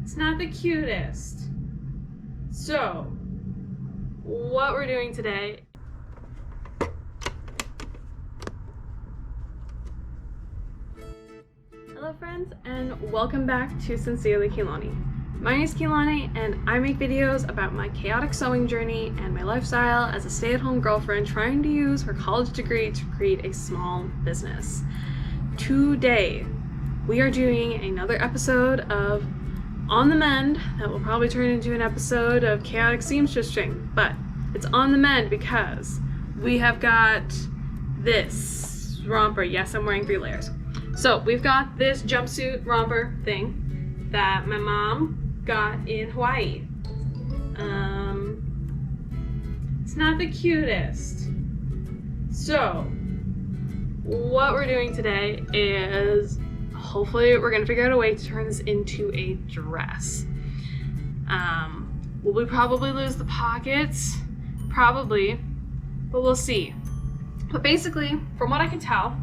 It's not the cutest. So, what we're doing today. Hello friends, and welcome back to Sincerely Keelani. My name is Keelani, and I make videos about my chaotic sewing journey and my lifestyle as a stay-at-home girlfriend trying to use her college degree to create a small business. Today, we are doing another episode of On the Mend that will probably turn into an episode of Chaotic Seamstress String, but it's on the mend because we have got this romper. Yes, I'm wearing 3 layers. So we've got this jumpsuit romper thing that my mom got in Hawaii. It's not the cutest. So what we're doing today is hopefully we're gonna figure out a way to turn this into a dress. Will we probably lose the pockets? Probably, but we'll see. But basically, from what I can tell,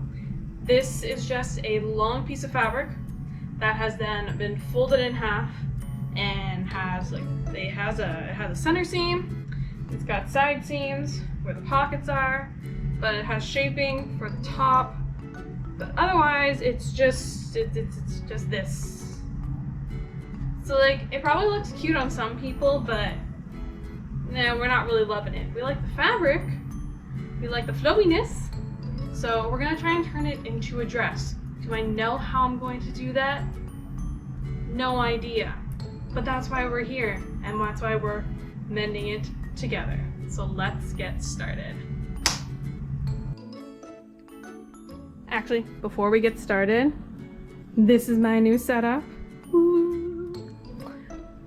this is just a long piece of fabric that has then been folded in half and has it has a center seam. It's got side seams where the pockets are, but it has shaping for the top. But otherwise, it's just this. So it probably looks cute on some people, but no, we're not really loving it. We like the fabric, we like the flowiness. So we're gonna try and turn it into a dress. Do I know how I'm going to do that? No idea. But that's why we're here, and that's why we're mending it together. So let's get started. Actually, before we get started, this is my new setup. Woo.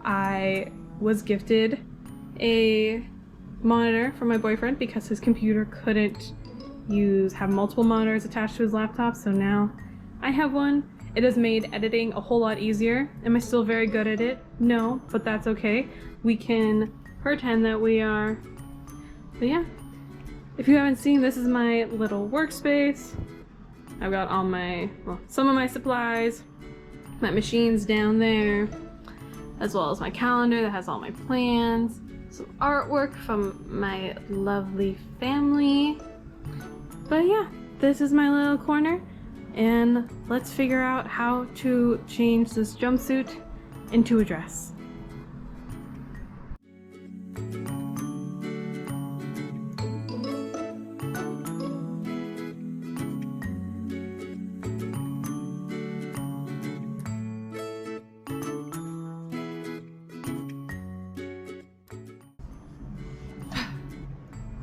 I was gifted a monitor from my boyfriend because his computer couldn't have multiple monitors attached to his laptop, so now I have one. It has made editing a whole lot easier. Am I still very good at it? No, but that's okay. We can pretend that we are. But yeah, if you haven't seen, this is my little workspace. I've got all some of my supplies, my machine's down there, as well as my calendar that has all my plans, some artwork from my lovely family. But yeah, this is my little corner, and let's figure out how to change this jumpsuit into a dress.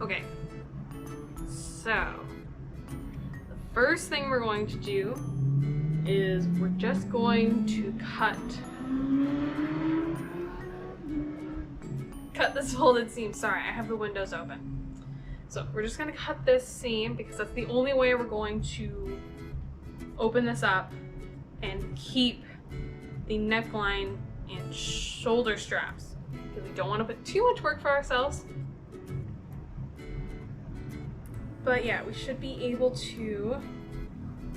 Okay, so the first thing we're going to do is we're just going to cut this folded seam. Sorry, I have the windows open. So we're just gonna cut this seam because that's the only way we're going to open this up and keep the neckline and shoulder straps, because we don't want to put too much work for ourselves. But yeah, we should be able to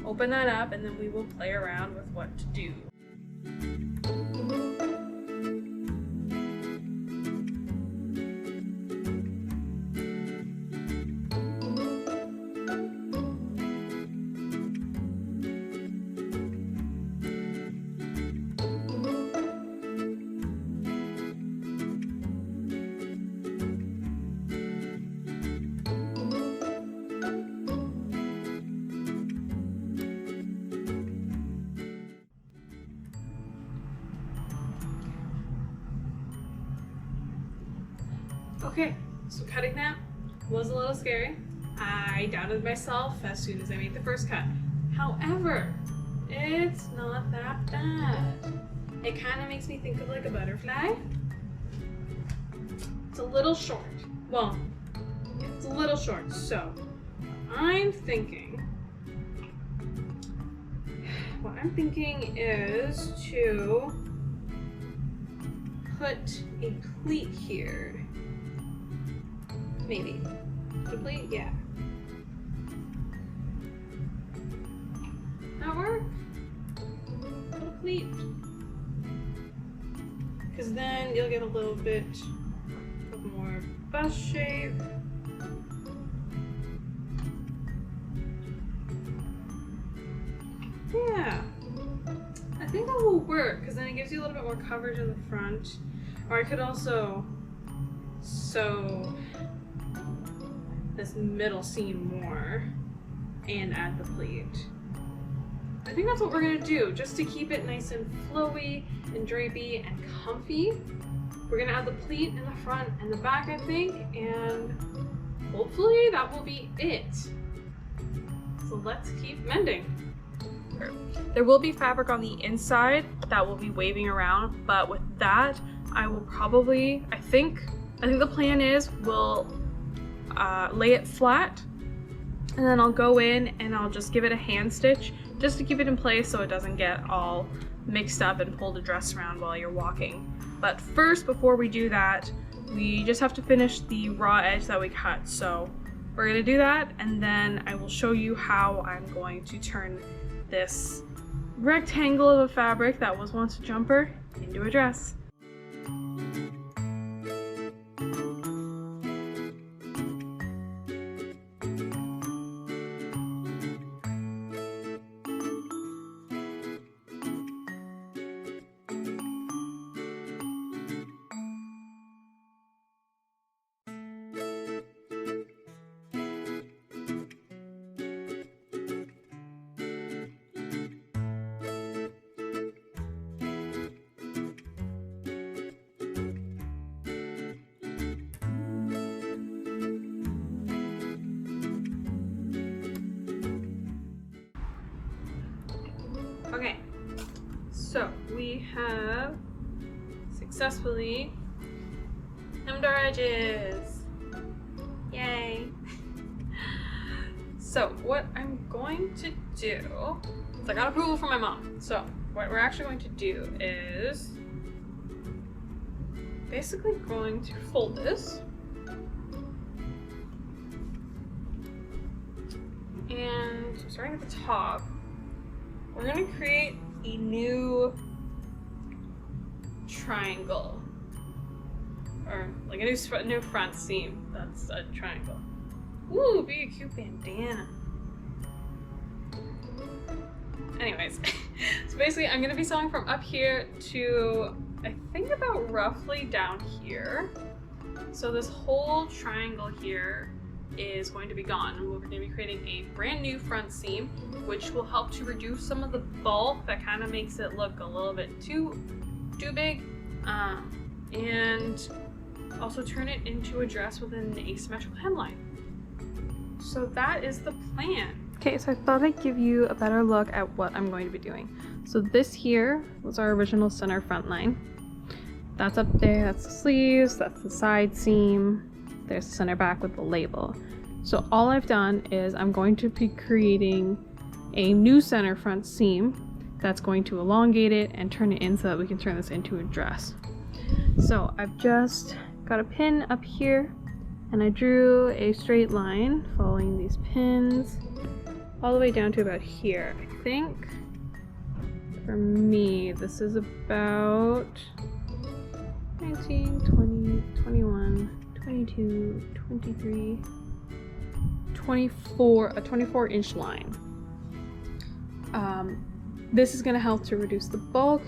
open that up, and then we will play around with what to do. Okay, so cutting that was a little scary. I doubted myself as soon as I made the first cut. However, it's not that bad. It kind of makes me think of like a butterfly. It's a little short. Well, yeah, it's a little short. So I'm thinking, what I'm thinking is to put a pleat here. Maybe. A pleat? Yeah. That work? A little pleat. because then you'll get a little bit of more bust shape. Yeah, I think that will work because then it gives you a little bit more coverage in the front. Or I could also sew this middle seam more and add the pleat. I think that's what we're gonna do, just to keep it nice and flowy and drapey and comfy. We're gonna add the pleat in the front and the back, I think, and hopefully that will be it. So let's keep mending. There will be fabric on the inside that will be waving around, but with that, I will probably, I think the plan is we'll lay it flat, and then I'll go in and I'll just give it a hand stitch just to keep it in place so it doesn't get all mixed up and pull the dress around while you're walking. But first, before we do that, we just have to finish the raw edge that we cut. So we're gonna do that, and then I will show you how I'm going to turn this rectangle of a fabric that was once a jumper into a dress. Okay, so we have successfully hemmed our edges. Yay! So what I'm going to do is I got approval from my mom. So what we're actually going to do is basically going to fold this and starting at the top. We're gonna create a new triangle, or like a new front seam. That's a triangle. Ooh, be a cute bandana. Anyways, so basically I'm gonna be sewing from up here to I think about roughly down here. So this whole triangle here is going to be gone, and we're going to be creating a brand new front seam, which will help to reduce some of the bulk that kind of makes it look a little bit too big, and also turn it into a dress with an asymmetrical hemline. So that is the plan. Okay, so I thought I'd give you a better look at what I'm going to be doing. So this here was our original center front line. That's up there, that's the sleeves, that's the side seam. There's the center back with the label. So all I've done is I'm going to be creating a new center front seam that's going to elongate it and turn it in so that we can turn this into a dress. So I've just got a pin up here, and I drew a straight line following these pins all the way down to about here. I think for me this is about 19, 20, 21, 22, 23, 24, a 24-inch line. This is going to help to reduce the bulk,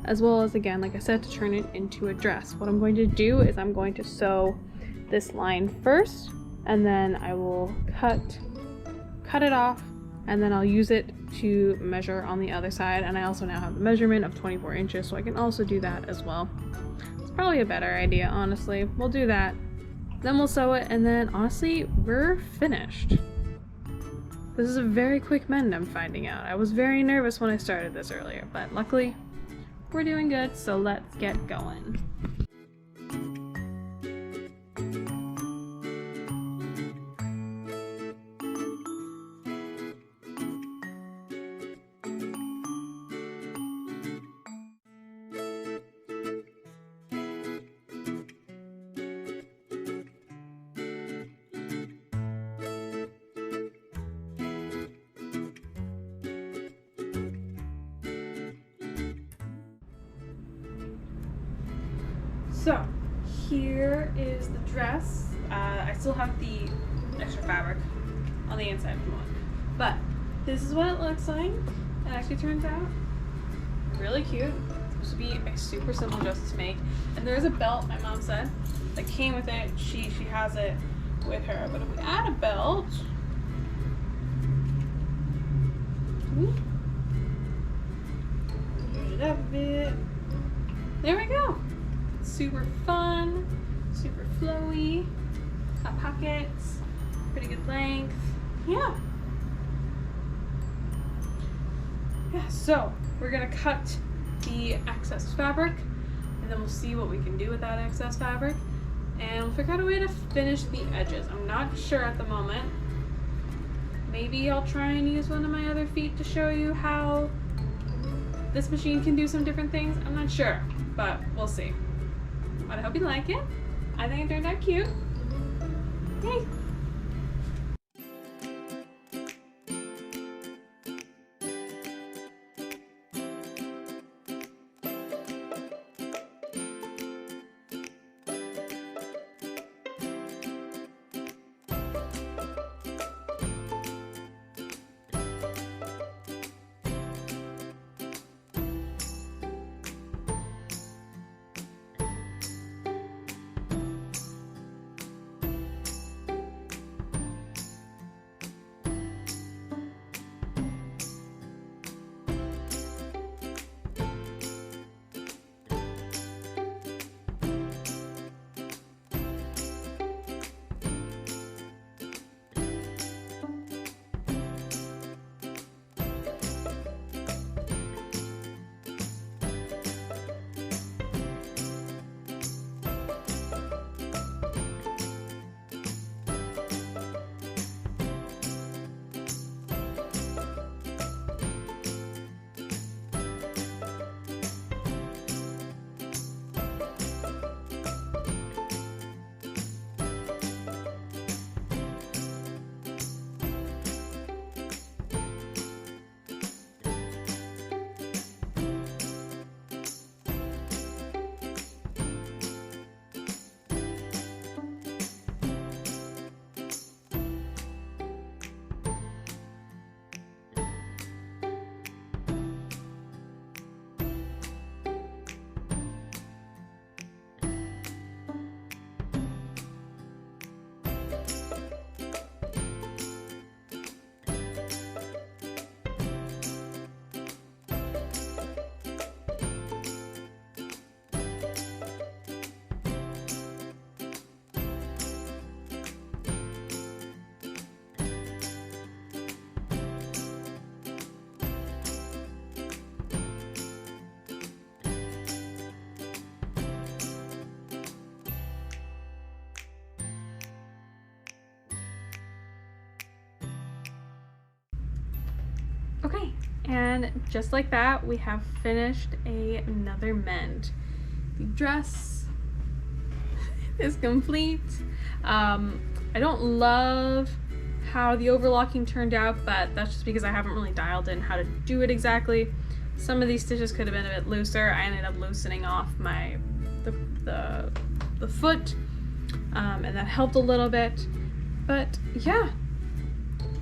as well as, again, like I said, to turn it into a dress. What I'm going to do is I'm going to sew this line first, and then I will cut it off, and then I'll use it to measure on the other side. And I also now have the measurement of 24 inches, so I can also do that as well. It's probably a better idea, honestly. We'll do that. Then we'll sew it, and then honestly, we're finished. This is a very quick mend, I'm finding out. I was very nervous when I started this earlier, but luckily, we're doing good, so let's get going. So here is the dress. I still have the extra fabric on the inside if you want, but this is what it looks like. It actually turns out really cute. It's supposed to be a super simple dress to make, and there's a belt, my mom said, that came with it. She has it with her, but if we add a belt, use it up a bit. There we go. Super fun, super flowy, got pockets, pretty good length. Yeah, so we're gonna cut the excess fabric, and then we'll see what we can do with that excess fabric, and we'll figure out a way to finish the edges. I'm not sure at the moment. Maybe I'll try and use one of my other feet to show you how this machine can do some different things. I'm not sure, but we'll see. But I hope you like it. I think it turned out cute. Yay! Okay, and just like that, we have finished another mend. The dress is complete. I don't love how the overlocking turned out, but that's just because I haven't really dialed in how to do it exactly. Some of these stitches could have been a bit looser. I ended up loosening off the foot, and that helped a little bit. But yeah,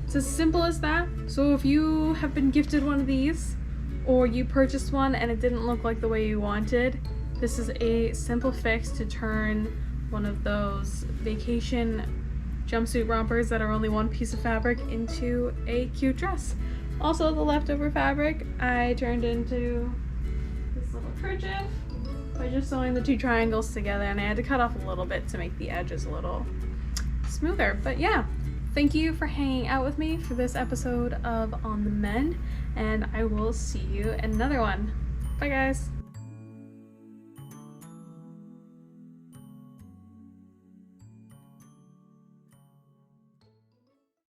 it's as simple as that. So if you have been gifted one of these, or you purchased one and it didn't look like the way you wanted, this is a simple fix to turn one of those vacation jumpsuit rompers that are only one piece of fabric into a cute dress. Also, the leftover fabric I turned into this little kerchief by just sewing the two triangles together, and I had to cut off a little bit to make the edges a little smoother. But yeah, thank you for hanging out with me for this episode of On the Mend, and I will see you in another one. Bye guys!